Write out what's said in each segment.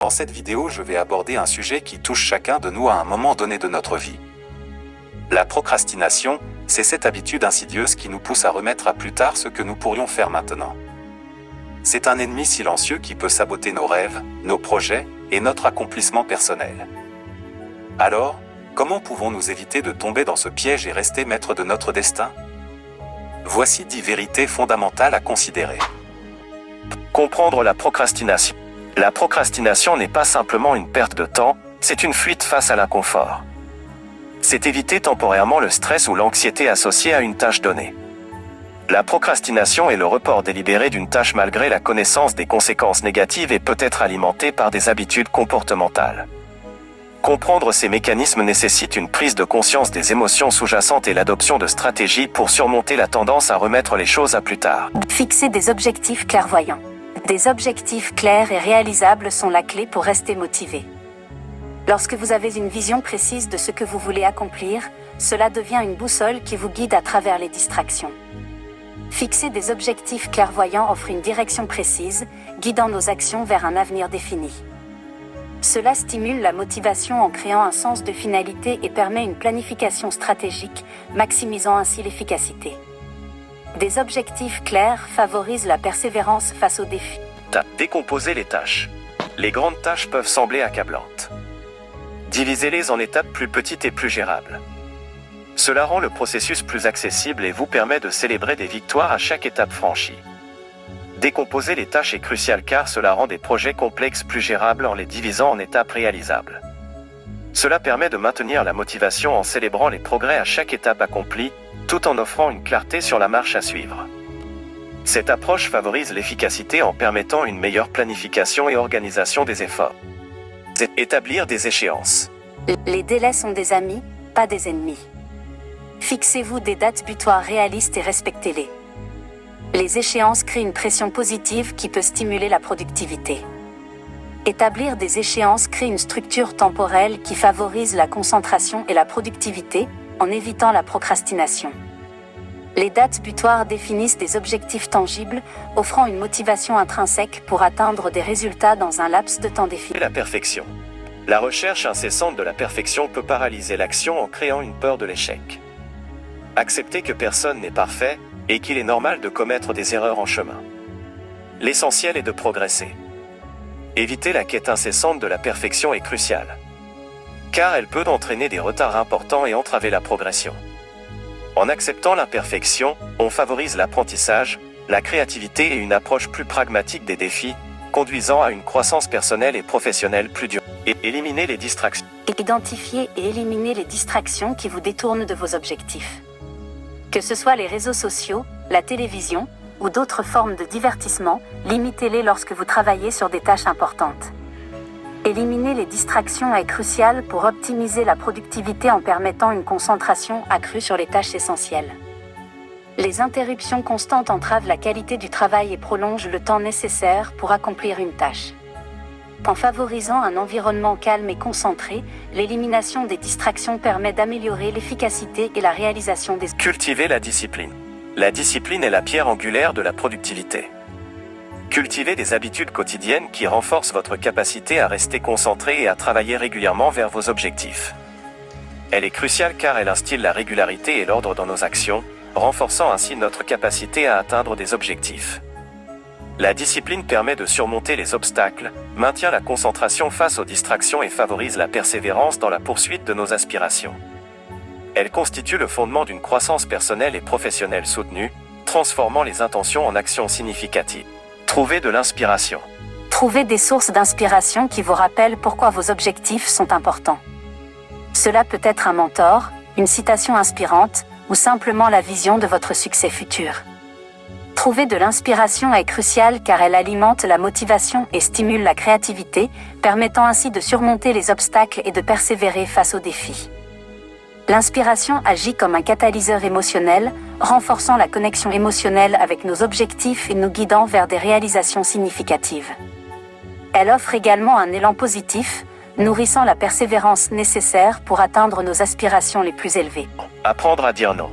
Dans cette vidéo, je vais aborder un sujet qui touche chacun de nous à un moment donné de notre vie. La procrastination, c'est cette habitude insidieuse qui nous pousse à remettre à plus tard ce que nous pourrions faire maintenant. C'est un ennemi silencieux qui peut saboter nos rêves, nos projets et notre accomplissement personnel. Alors, comment pouvons-nous éviter de tomber dans ce piège et rester maîtres de notre destin? Voici 10 vérités fondamentales à considérer. Comprendre la procrastination. La procrastination n'est pas simplement une perte de temps, c'est une fuite face à l'inconfort. C'est éviter temporairement le stress ou l'anxiété associée à une tâche donnée. La procrastination est le report délibéré d'une tâche malgré la connaissance des conséquences négatives et peut être alimentée par des habitudes comportementales. Comprendre ces mécanismes nécessite une prise de conscience des émotions sous-jacentes et l'adoption de stratégies pour surmonter la tendance à remettre les choses à plus tard. Fixer des objectifs clairvoyants. Des objectifs clairs et réalisables sont la clé pour rester motivé. Lorsque vous avez une vision précise de ce que vous voulez accomplir, cela devient une boussole qui vous guide à travers les distractions. Fixer des objectifs clairvoyants offre une direction précise, guidant nos actions vers un avenir défini. Cela stimule la motivation en créant un sens de finalité et permet une planification stratégique, maximisant ainsi l'efficacité. Des objectifs clairs favorisent la persévérance face aux défis. Décomposer les tâches. Les grandes tâches peuvent sembler accablantes. Divisez-les en étapes plus petites et plus gérables. Cela rend le processus plus accessible et vous permet de célébrer des victoires à chaque étape franchie. Décomposer les tâches est crucial car cela rend des projets complexes plus gérables en les divisant en étapes réalisables. Cela permet de maintenir la motivation en célébrant les progrès à chaque étape accomplie, tout en offrant une clarté sur la marche à suivre. Cette approche favorise l'efficacité en permettant une meilleure planification et organisation des efforts. Établir des échéances. Les délais sont des amis, pas des ennemis. Fixez-vous des dates butoirs réalistes et respectez-les. Les échéances créent une pression positive qui peut stimuler la productivité. Établir des échéances crée une structure temporelle qui favorise la concentration et la productivité, en évitant la procrastination. Les dates butoirs définissent des objectifs tangibles, offrant une motivation intrinsèque pour atteindre des résultats dans un laps de temps défini. La perfection. La recherche incessante de la perfection peut paralyser l'action en créant une peur de l'échec. Acceptez que personne n'est parfait, et qu'il est normal de commettre des erreurs en chemin. L'essentiel est de progresser. Éviter la quête incessante de la perfection est cruciale, car elle peut entraîner des retards importants et entraver la progression. En acceptant l'imperfection, on favorise l'apprentissage, la créativité et une approche plus pragmatique des défis, conduisant à une croissance personnelle et professionnelle plus durable. Et éliminer les distractions. Identifiez et éliminez les distractions qui vous détournent de vos objectifs. Que ce soit les réseaux sociaux, la télévision ou d'autres formes de divertissement, limitez-les lorsque vous travaillez sur des tâches importantes. Éliminer les distractions est crucial pour optimiser la productivité en permettant une concentration accrue sur les tâches essentielles. Les interruptions constantes entravent la qualité du travail et prolongent le temps nécessaire pour accomplir une tâche. En favorisant un environnement calme et concentré, l'élimination des distractions permet d'améliorer l'efficacité et la réalisation des... Cultiver la discipline. La discipline est la pierre angulaire de la productivité. Cultivez des habitudes quotidiennes qui renforcent votre capacité à rester concentré et à travailler régulièrement vers vos objectifs. Elle est cruciale car elle instille la régularité et l'ordre dans nos actions, renforçant ainsi notre capacité à atteindre des objectifs. La discipline permet de surmonter les obstacles, maintient la concentration face aux distractions et favorise la persévérance dans la poursuite de nos aspirations. Elle constitue le fondement d'une croissance personnelle et professionnelle soutenue, transformant les intentions en actions significatives. Trouvez de l'inspiration. Trouvez des sources d'inspiration qui vous rappellent pourquoi vos objectifs sont importants. Cela peut être un mentor, une citation inspirante, ou simplement la vision de votre succès futur. Trouver de l'inspiration est crucial car elle alimente la motivation et stimule la créativité, permettant ainsi de surmonter les obstacles et de persévérer face aux défis. L'inspiration agit comme un catalyseur émotionnel, renforçant la connexion émotionnelle avec nos objectifs et nous guidant vers des réalisations significatives. Elle offre également un élan positif, nourrissant la persévérance nécessaire pour atteindre nos aspirations les plus élevées. Apprendre à dire non.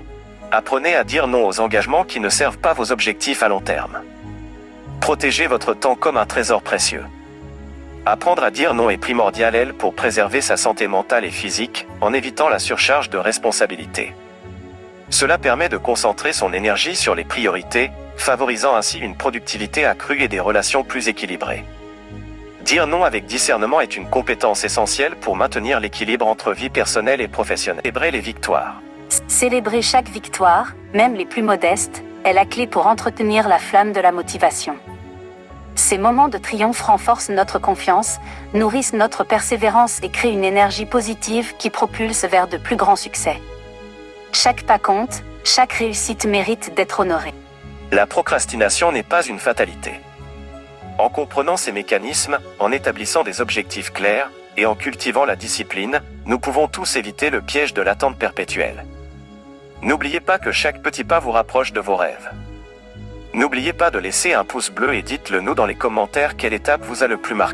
Apprenez à dire non aux engagements qui ne servent pas vos objectifs à long terme. Protégez votre temps comme un trésor précieux. Apprendre à dire non est primordial pour préserver sa santé mentale et physique, en évitant la surcharge de responsabilités. Cela permet de concentrer son énergie sur les priorités, favorisant ainsi une productivité accrue et des relations plus équilibrées. Dire non avec discernement est une compétence essentielle pour maintenir l'équilibre entre vie personnelle et professionnelle. Célébrer les victoires. Célébrer chaque victoire, même les plus modestes, est la clé pour entretenir la flamme de la motivation. Ces moments de triomphe renforcent notre confiance, nourrissent notre persévérance et créent une énergie positive qui propulse vers de plus grands succès. Chaque pas compte, chaque réussite mérite d'être honorée. La procrastination n'est pas une fatalité. En comprenant ces mécanismes, en établissant des objectifs clairs, et en cultivant la discipline, nous pouvons tous éviter le piège de l'attente perpétuelle. N'oubliez pas que chaque petit pas vous rapproche de vos rêves. N'oubliez pas de laisser un pouce bleu et dites-le nous dans les commentaires quelle étape vous a le plus marqué.